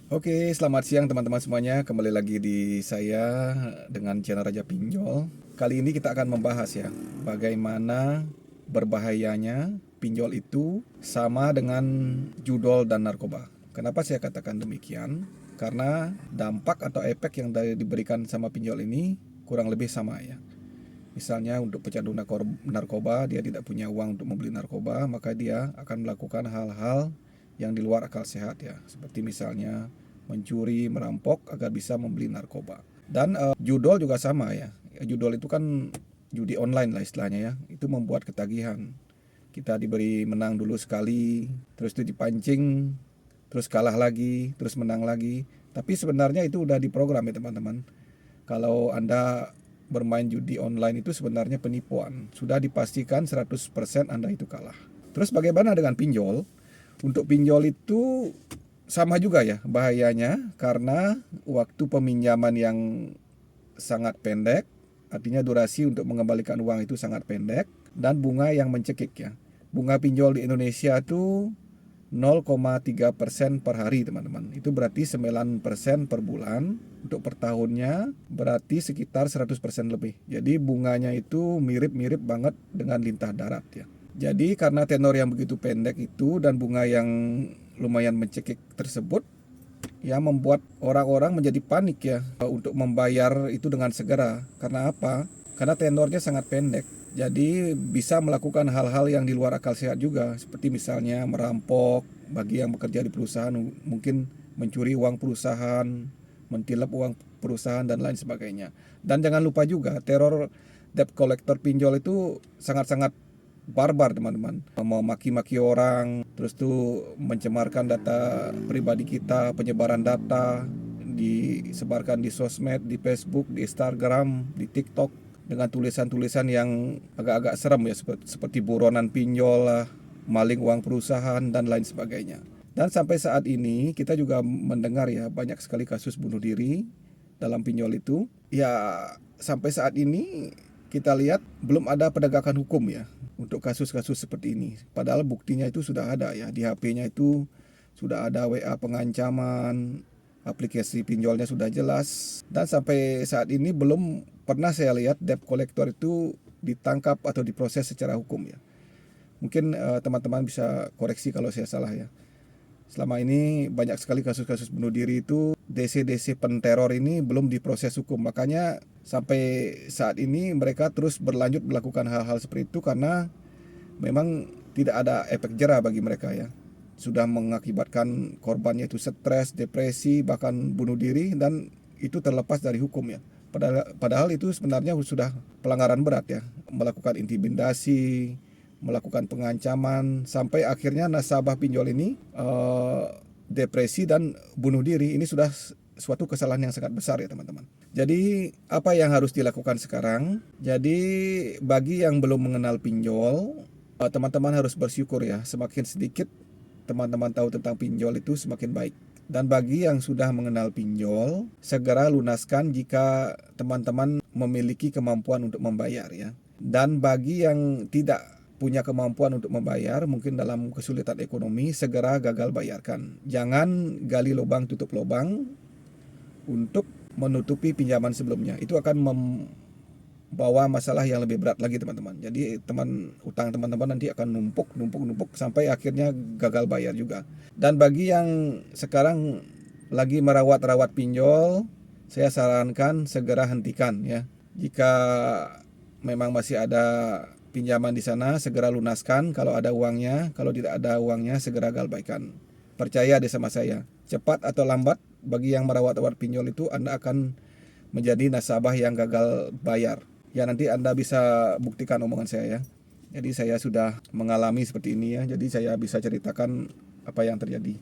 Oke, selamat siang teman-teman semuanya. Kembali lagi di saya dengan channel Raja Pinjol. Kali ini kita akan membahas ya, bagaimana berbahayanya pinjol itu sama dengan judol dan narkoba. Kenapa saya katakan demikian? Karena dampak atau efek yang diberikan sama pinjol ini kurang lebih sama ya. Misalnya untuk pecandu narkoba, dia tidak punya uang untuk membeli narkoba, maka dia akan melakukan hal-hal yang di luar akal sehat ya. Seperti misalnya mencuri, merampok agar bisa membeli narkoba. Dan judol juga sama ya. Judol itu kan judi online lah istilahnya ya. Itu membuat ketagihan. Kita diberi menang dulu sekali, terus itu dipancing, terus kalah lagi, terus menang lagi. Tapi sebenarnya itu udah diprogram ya teman-teman. Kalau Anda bermain judi online itu sebenarnya penipuan. Sudah dipastikan 100% Anda itu kalah. Terus bagaimana dengan pinjol? Untuk pinjol itu sama juga ya bahayanya karena waktu peminjaman yang sangat pendek, artinya durasi untuk mengembalikan uang itu sangat pendek, dan bunga yang mencekik ya. Bunga pinjol di Indonesia itu 0,3% per hari teman-teman. Itu berarti 9% per bulan. Untuk per tahunnya berarti sekitar 100% lebih. Jadi bunganya itu mirip-mirip banget dengan lintah darat ya. Jadi karena tenor yang begitu pendek itu dan bunga yang lumayan mencekik tersebut, ya membuat orang-orang menjadi panik ya untuk membayar itu dengan segera. Karena apa? Karena tenornya sangat pendek. Jadi bisa melakukan hal-hal yang di luar akal sehat juga, seperti misalnya merampok bagi yang bekerja di perusahaan, mungkin mencuri uang perusahaan, mentilap uang perusahaan dan lain sebagainya. Dan jangan lupa juga teror debt collector pinjol itu sangat-sangat barbar teman-teman. Mau maki-maki orang, terus tuh mencemarkan data pribadi kita, penyebaran data disebarkan di sosmed, di Facebook, di Instagram, di TikTok dengan tulisan-tulisan yang agak-agak serem ya, seperti buronan pinjol lah, maling uang perusahaan dan lain sebagainya. Dan sampai saat ini kita juga mendengar ya banyak sekali kasus bunuh diri dalam pinjol itu. Ya sampai saat ini kita lihat belum ada penegakan hukum ya untuk kasus-kasus seperti ini. Padahal buktinya itu sudah ada ya, di HP-nya itu sudah ada WA pengancaman, aplikasi pinjolnya sudah jelas, dan sampai saat ini belum pernah saya lihat debt collector itu ditangkap atau diproses secara hukum ya. Mungkin teman-teman bisa koreksi kalau saya salah ya. Selama ini banyak sekali kasus-kasus bunuh diri itu DC-DC penteror ini belum diproses hukum. Makanya sampai saat ini mereka terus berlanjut melakukan hal-hal seperti itu karena memang tidak ada efek jera bagi mereka ya. Sudah mengakibatkan korbannya itu stres, depresi, bahkan bunuh diri, dan itu terlepas dari hukum ya. Padahal itu sebenarnya sudah pelanggaran berat ya. Melakukan intimidasi, melakukan pengancaman, sampai akhirnya nasabah pinjol ini depresi dan bunuh diri. Ini sudah suatu kesalahan yang sangat besar ya teman-teman. Jadi apa yang harus dilakukan sekarang? Jadi bagi yang belum mengenal pinjol, teman-teman harus bersyukur ya. Semakin sedikit teman-teman tahu tentang pinjol itu semakin baik. Dan bagi yang sudah mengenal pinjol, segera lunaskan jika teman-teman memiliki kemampuan untuk membayar ya. Dan bagi yang tidak punya kemampuan untuk membayar, mungkin dalam kesulitan ekonomi, segera gagal bayarkan. Jangan gali lubang tutup lubang untuk menutupi pinjaman sebelumnya. Itu akan membawa masalah yang lebih berat lagi teman-teman. Jadi utang teman-teman nanti akan numpuk sampai akhirnya gagal bayar juga. Dan bagi yang sekarang lagi merawat pinjol, saya sarankan segera hentikan ya. Jika memang masih ada pinjaman di sana, segera lunaskan kalau ada uangnya. Kalau tidak ada uangnya, segera galbaikan. Percaya deh sama saya, cepat atau lambat bagi yang merawat pinjol itu Anda akan menjadi nasabah yang gagal bayar. Ya nanti Anda bisa buktikan omongan saya ya. Jadi saya sudah mengalami seperti ini ya, jadi saya bisa ceritakan apa yang terjadi.